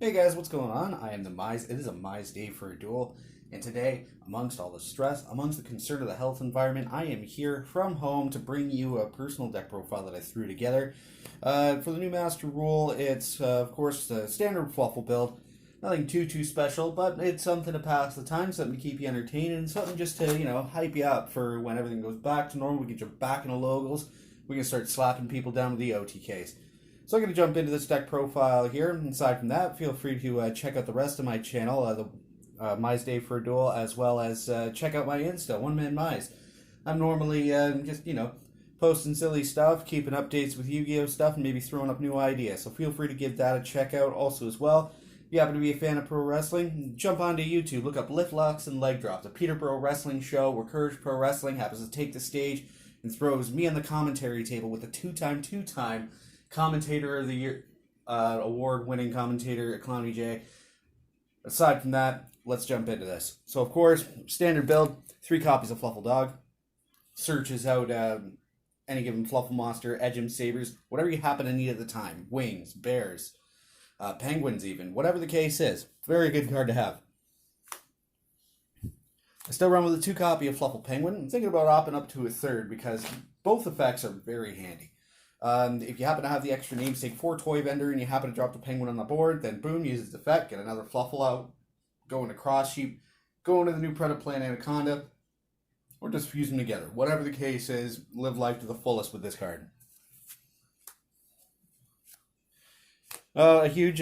Hey guys, what's going on? I am the Mize. It is a Mize day for a duel, and today, amongst all the stress, amongst the concern of the health environment, I am here from home to bring you a personal deck profile that I threw together. For the new Master Rule, it's of course the standard Fluffal build. Nothing too special, but it's something to pass the time, something to keep you entertained, and something just to hype you up for when everything goes back to normal. We get you back into logos. We can start slapping people down with the OTKs. So I'm going to jump into this deck profile here. Aside from that, feel free to check out the rest of my channel, Mize Day for a Duel, as well as check out my Insta, One Man Mize. I'm normally just, posting silly stuff, keeping updates with Yu-Gi-Oh! Stuff, and maybe throwing up new ideas. So feel free to give that a check out also as well. If you happen to be a fan of pro wrestling, jump onto YouTube, look up Lift Locks and Leg Drops, a Peterborough wrestling show where Courage Pro Wrestling happens to take the stage and throws me on the commentary table with a two-time Commentator of the Year, award-winning commentator, Clowny J. Aside from that, let's jump into this. So, of course, standard build, 3 copies of Fluffal Dog. Searches out any given Fluffal monster, Edgem, Sabers, whatever you happen to need at the time. Wings, bears, penguins even, whatever the case is. Very good card to have. I still run with a 2 copy of Fluffal Penguin. I'm thinking about opting up to a 3rd because both effects are very handy. If you happen to have the extra namesake for Toy Vendor and you happen to drop the penguin on the board, then boom, use its effect, get another Fluffal out, go into Cross Sheep, go into the new Predaplan Anaconda, or just fuse them together. Whatever the case is, live life to the fullest with this card. A huge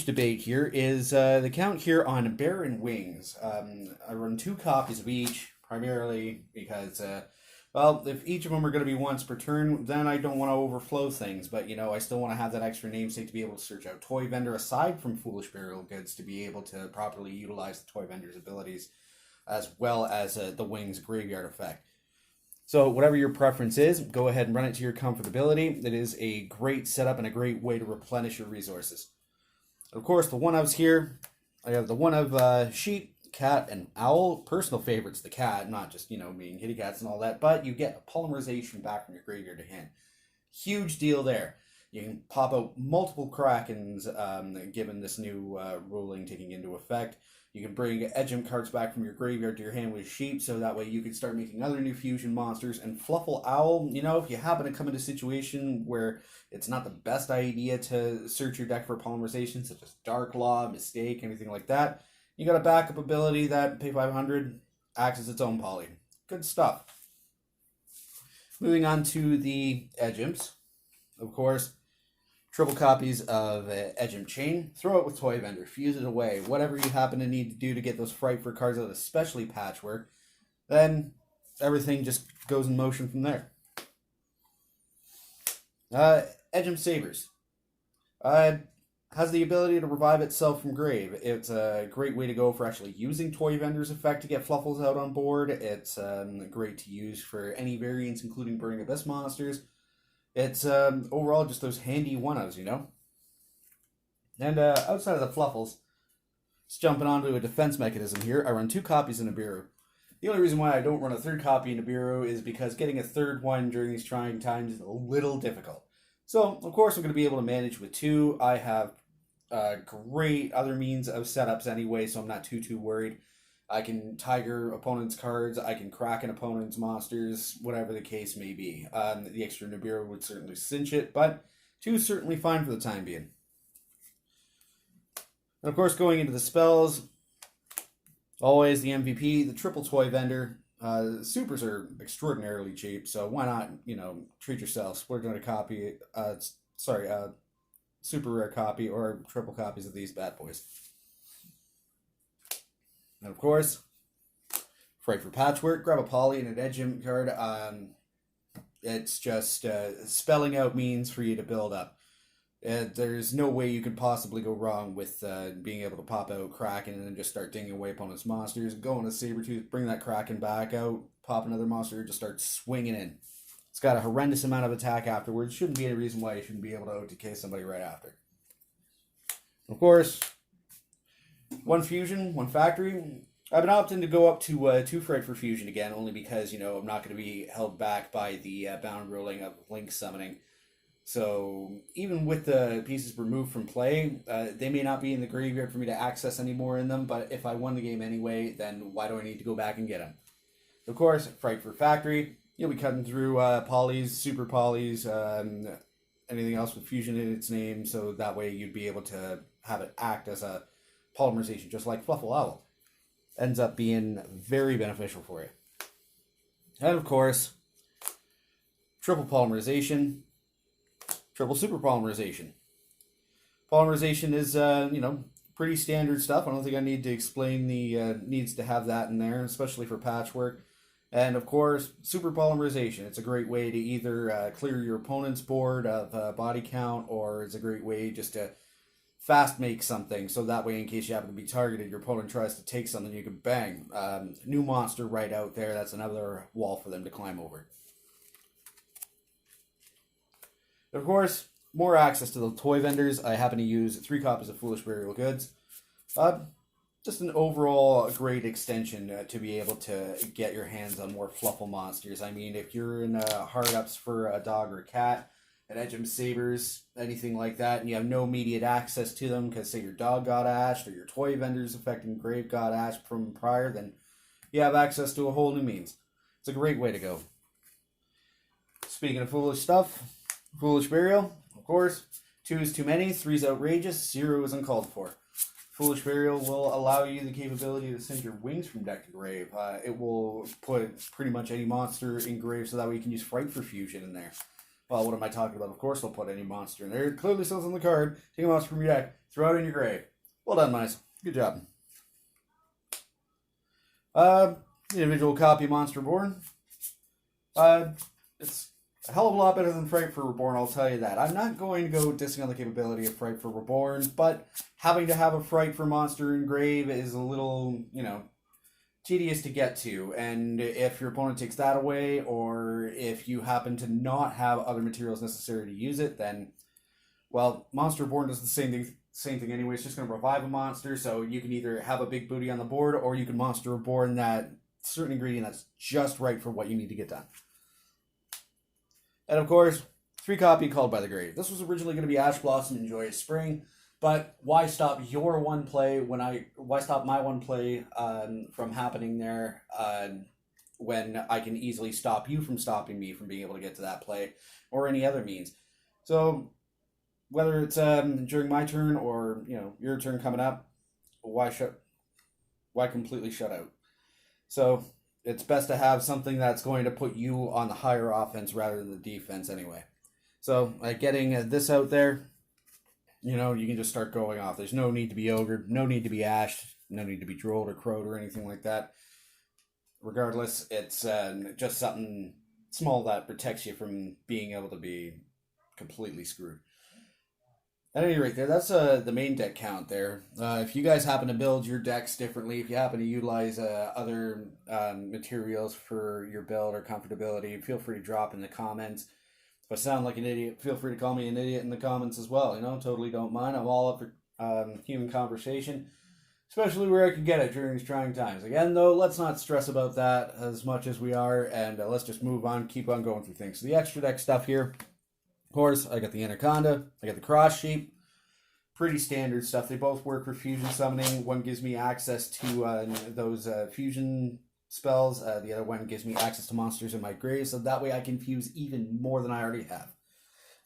debate here is the count here on Bear and Wings. I run 2 copies of each, primarily because... well, if each of them are going to be once per turn, then I don't want to overflow things. But, I still want to have that extra namesake to be able to search out Toy Vendor aside from Foolish Burial Goods to be able to properly utilize the Toy Vendor's abilities as well as the Wings Graveyard effect. So whatever your preference is, go ahead and run it to your comfortability. It is a great setup and a great way to replenish your resources. Of course, the one-ofs here, I have the one-of sheep, cat, and owl. Personal favorites, the cat, not just, being kitty cats and all that, but you get a polymerization back from your graveyard to hand. Huge deal there. You can pop out multiple Krakens given this new ruling taking into effect. You can bring Edgem cards back from your graveyard to your hand with sheep, so that way you can start making other new fusion monsters. And Fluffal Owl, if you happen to come into a situation where it's not the best idea to search your deck for polymerization, such as Dark Law, Mistake, anything like that, you got a backup ability that, pay 500, acts as its own poly. Good stuff. Moving on to the Edgems. Of course, triple copies of Edgem Chain. Throw it with Toy Vendor. Fuse it away. Whatever you happen to need to do to get those Frightfur cards out, especially Patchwork, then everything just goes in motion from there. Edgem Sabers. Has the ability to revive itself from grave. It's a great way to go for actually using Toy Vendor's effect to get Fluffals out on board. It's great to use for any variants, including Burning Abyss monsters. It's overall just those handy one-ofs, And outside of the Fluffals, just jumping onto a defense mechanism here, I run 2 copies in Nibiru. The only reason why I don't run a 3rd copy in Nibiru is because getting a 3rd one during these trying times is a little difficult. So, of course, I'm going to be able to manage with 2. I have great other means of setups anyway, so I'm not too worried. I can Tiger opponents' cards, I can Kraken opponents' monsters, whatever the case may be. The extra Nibiru would certainly cinch it, but 2 is certainly fine for the time being. And, of course, going into the spells, always the MVP, the triple Toy Vendor. Supers are extraordinarily cheap, so why not, treat yourself, splurge on a copy, super rare copy or triple copies of these bad boys. And of course, Frightfur Patchwork, grab a poly and an Edgem card. It's just spelling out means for you to build up. There's no way you can possibly go wrong with being able to pop out Kraken and then just start dinging away opponent's monsters. Go into Sabertooth, bring that Kraken back out, pop another monster, just start swinging in. It's got a horrendous amount of attack afterwards. Shouldn't be any reason why you shouldn't be able to OTK somebody right after. Of course, 1 fusion, 1 factory. I've been opting to go up to 2 Frightfur Fusion again, only because, I'm not going to be held back by the bound ruling of Link summoning. So even with the pieces removed from play, they may not be in the graveyard for me to access anymore in them, but if I won the game anyway, then why do I need to go back and get them? Of course, Fright for Factory. You'll be cutting through polys, super polys, anything else with fusion in its name, so that way you'd be able to have it act as a polymerization, just like Fluffal Owl. Ends up being very beneficial for you. And of course, triple polymerization, triple super polymerization. Polymerization is, pretty standard stuff. I don't think I need to explain the needs to have that in there, especially for patchwork. And of course, super polymerization. It's a great way to either clear your opponent's board of body count, or it's a great way just to fast make something, so that way in case you happen to be targeted, your opponent tries to take something, you can bang. New monster right out there, that's another wall for them to climb over. Of course, more access to the toy vendors. I happen to use 3 copies of Foolish Burial Goods. Just an overall great extension to be able to get your hands on more Fluffal monsters. I mean, if you're in hard ups for a dog or a cat, an Edgem Sabers, anything like that, and you have no immediate access to them because, say, your dog got ashed or your toy vendors affecting Grave got ashed from prior, then you have access to a whole new means. It's a great way to go. Speaking of foolish stuff, Foolish Burial, of course. 2 is too many, 3 is outrageous, 0 is uncalled for. Foolish Burial will allow you the capability to send your wings from deck to grave. It will put pretty much any monster in grave, so that way you can use Fright for Fusion in there. Well, what am I talking about? Of course they'll put any monster in there. It clearly says on the card, take a monster from your deck, throw it in your grave. Well done, mice. Good job. Individual copy Monster Reborn. It's a hell of a lot better than Fright for Reborn, I'll tell you that. I'm not going to go dissing on the capability of Fright for Reborn, but having to have a Fright for Monster in grave is a little, tedious to get to, and if your opponent takes that away, or if you happen to not have other materials necessary to use it, then, well, Monster Reborn does the same thing anyway. It's just going to revive a monster, so you can either have a big booty on the board, or you can Monster Reborn that certain ingredient that's just right for what you need to get done. And of course, 3 copy Called by the Grave. This was originally going to be Ash Blossom and Joyous Spring, but why stop your one play why stop my one play from happening there when I can easily stop you from stopping me from being able to get to that play, or any other means. So whether it's during my turn or your turn coming up, why completely shut out? So it's best to have something that's going to put you on the higher offense rather than the defense anyway. So getting this out there, you can just start going off. There's no need to be ogred, no need to be ashed, no need to be drolled or crowed or anything like that. Regardless, it's just something small that protects you from being able to be completely screwed. At any rate, that's the main deck count there. If you guys happen to build your decks differently, if you happen to utilize other materials for your build or comfortability, feel free to drop in the comments. If I sound like an idiot, feel free to call me an idiot in the comments as well. Totally don't mind. I'm all up for human conversation, especially where I can get it during these trying times. Again, though, let's not stress about that as much as we are, and let's just move on, keep on going through things. So the extra deck stuff here, of course, I got the Anaconda, I got the Cross Sheep. Pretty standard stuff. They both work for fusion summoning. One gives me access to those fusion spells. The other one gives me access to monsters in my grave, so that way I can fuse even more than I already have.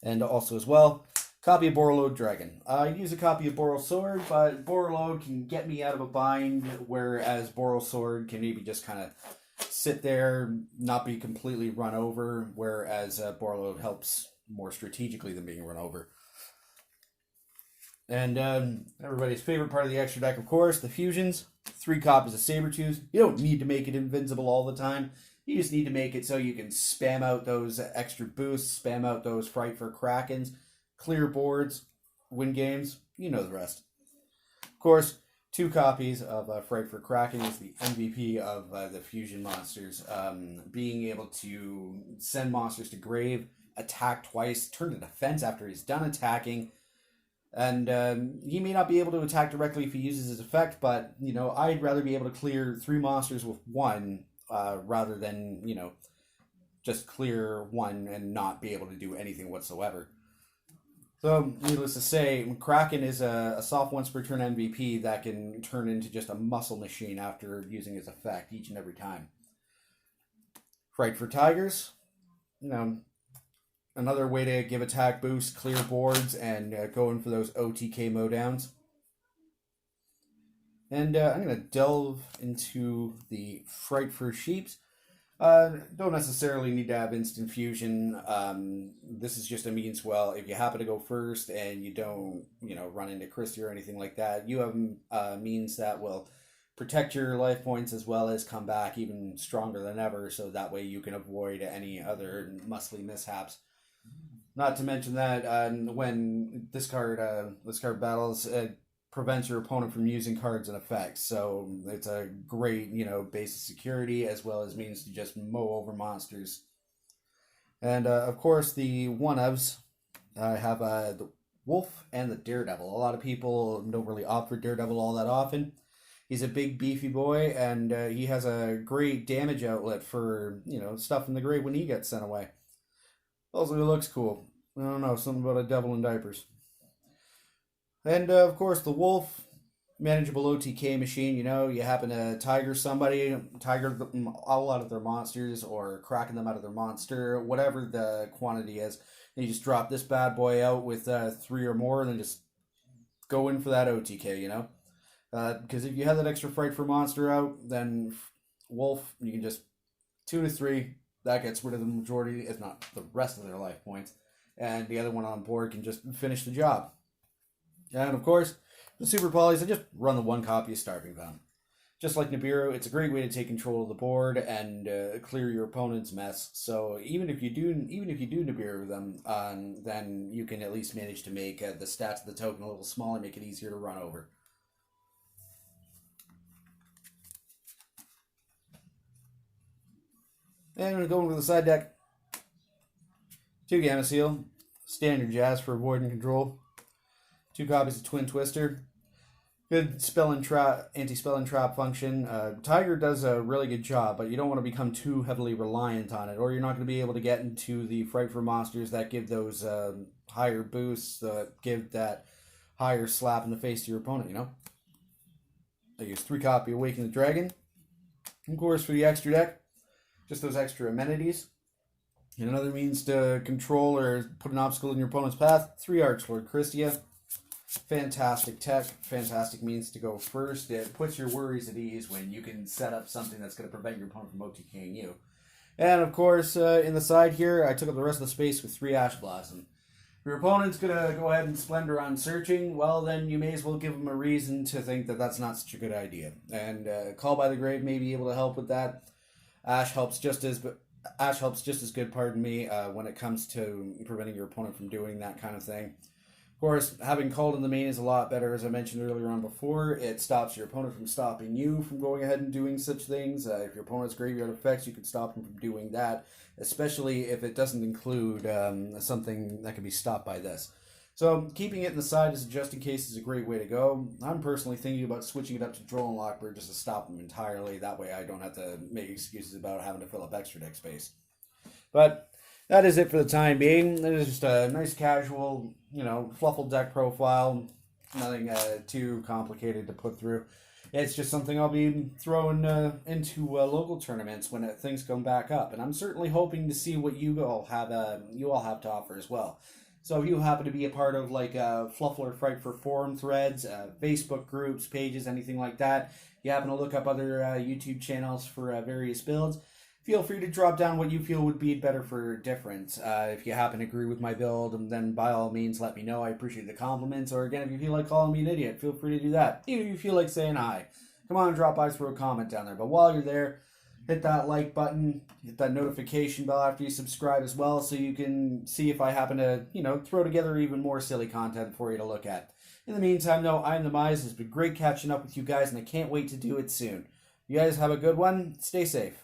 And also as well, copy of Borreload Dragon. I use a copy of Boral Sword, but Borreload can get me out of a bind, whereas Boral Sword can maybe just kind of sit there, not be completely run over, whereas Borreload helps more strategically than being run over. And everybody's favorite part of the extra deck, of course, the fusions. 3 copies of Sabertooth. You don't need to make it invincible all the time. You just need to make it so you can spam out those extra boosts, spam out those Fright for Krakens, clear boards, win games. You know the rest. Of course, 2 copies of Fright for Kraken is the MVP of the fusion monsters. Being able to send monsters to grave, attack twice, turn to defense after he's done attacking. And he may not be able to attack directly if he uses his effect, but, I'd rather be able to clear 3 monsters with 1 rather than, just clear 1 and not be able to do anything whatsoever. So, needless to say, Kraken is a soft once per turn MVP that can turn into just a muscle machine after using his effect each and every time. Fright for Tigers, you know, another way to give attack boost, clear boards, and go in for those OTK mowdowns. And I'm going to delve into the Fright for Sheeps. Don't necessarily need to have instant fusion. This is just a means, well, if you happen to go first and you don't, run into Christie or anything like that, you have means that will protect your life points as well as come back even stronger than ever, so that way you can avoid any other muscly mishaps. Not to mention that when this card battles, prevents your opponent from using cards and effects. So it's a great, base of security as well as means to just mow over monsters. And of course, the one-ofs have the Wolf and the Daredevil. A lot of people don't really opt for Daredevil all that often. He's a big, beefy boy, and he has a great damage outlet for, stuff in the grave when he gets sent away. Also, he looks cool. I don't know, something about a devil in diapers. And, of course, the Wolf, manageable OTK machine. You happen to tiger all out of their monsters or cracking them out of their monster, whatever the quantity is. And you just drop this bad boy out with 3 or more and then just go in for that OTK, Because if you have that extra Fright for monster out, then Wolf, you can just 2 to 3. That gets rid of the majority, if not the rest of their life points. And the other one on board can just finish the job. And of course, the Super Polys, I just run the 1 copy of Starving Bound. Just like Nibiru, it's a great way to take control of the board and clear your opponent's mess. So even if you do Nibiru them, then you can at least manage to make the stats of the token a little smaller, make it easier to run over. And we're going to the side deck. 2 Gamma Seal, standard Jazz for avoid and control. 2 copies of Twin Twister. Good spell and trap, anti-spell and trap function. Tiger does a really good job, but you don't want to become too heavily reliant on it, or you're not going to be able to get into the Fright for monsters that give those higher boosts, that give that higher slap in the face to your opponent, I use 3 copy Awaken the Dragon. Of course, for the extra deck, just those extra amenities. And another means to control or put an obstacle in your opponent's path, 3 Archlord Christia. Fantastic tech, fantastic means to go first. It puts your worries at ease when you can set up something that's going to prevent your opponent from OTKing you. And of course, in the side here, I took up the rest of the space with 3 Ash Blossom. If your opponent's going to go ahead and Splendor on searching, well, then you may as well give them a reason to think that that's not such a good idea. And Call by the Grave may be able to help with that. Ash helps just as good, when it comes to preventing your opponent from doing that kind of thing. Of course, having Called in the main is a lot better, as I mentioned earlier on before. It stops your opponent from stopping you from going ahead and doing such things. If your opponent's graveyard effects, you can stop them from doing that, especially if it doesn't include something that can be stopped by this. So keeping it in the side as just in case is a great way to go. I'm personally thinking about switching it up to Droll and Lockbird just to stop them entirely. That way I don't have to make excuses about having to fill up extra deck space. But that is it for the time being. It is just a nice casual, Fluffal deck profile. Nothing too complicated to put through. It's just something I'll be throwing into local tournaments when things come back up. And I'm certainly hoping to see what you all have to offer as well. So if you happen to be a part of Fluffal or Fright for forum threads, Facebook groups, pages, anything like that, you happen to look up other YouTube channels for various builds, feel free to drop down what you feel would be better for difference. If you happen to agree with my build, then by all means let me know. I appreciate the compliments. Or again, if you feel like calling me an idiot, feel free to do that. Even if you feel like saying hi, come on, drop by, throw a comment down there. But while you're there, hit that like button, hit that notification bell after you subscribe as well, so you can see if I happen to, throw together even more silly content for you to look at. In the meantime, though, I am the Mize. It's been great catching up with you guys, and I can't wait to do it soon. You guys have a good one. Stay safe.